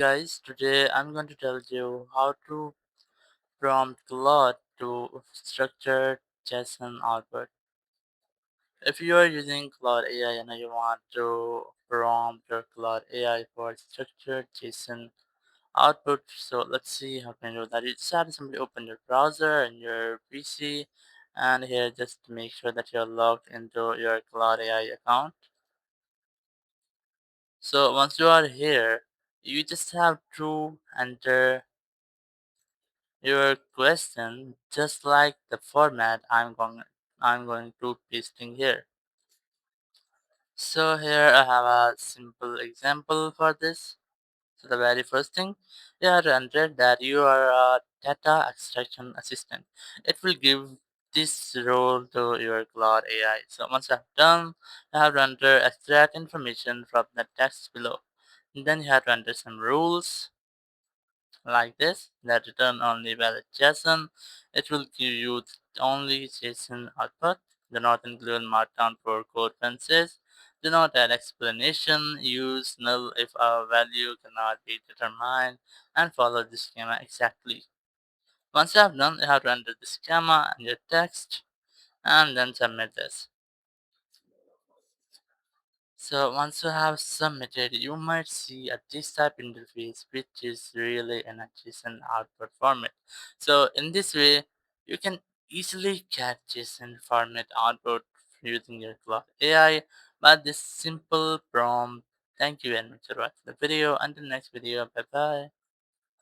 Guys, today I'm going to tell you how to prompt Claude to structure JSON output. If you are using Claude AI and you want to prompt your Claude AI for structured JSON output, so let's see how can you do that. You just have to simply open your browser and your PC, and here just make sure that you're logged into your Claude AI account. So once you are here, you just have to enter your question just like the format I'm going to pasting here. So here I have a simple example for this. So the very first thing, you have to enter that you are a data extraction assistant. It will give this role to your Claude AI. So once you have done, you have to enter extract information from the text below. And then you have to enter some rules like this that return only valid JSON. It will give you only JSON output. Do not include markdown for code fences. Do not add explanation. Use null if a value cannot be determined, and follow the schema exactly. Once you have done, you have to enter the schema and your text and then submit this. So once you have submitted, you might see a this type interface which is really an JSON output format. So in this way, you can easily get JSON format output using your Claude AI by this simple prompt. Thank you very much for watching the video. Until next video, bye bye.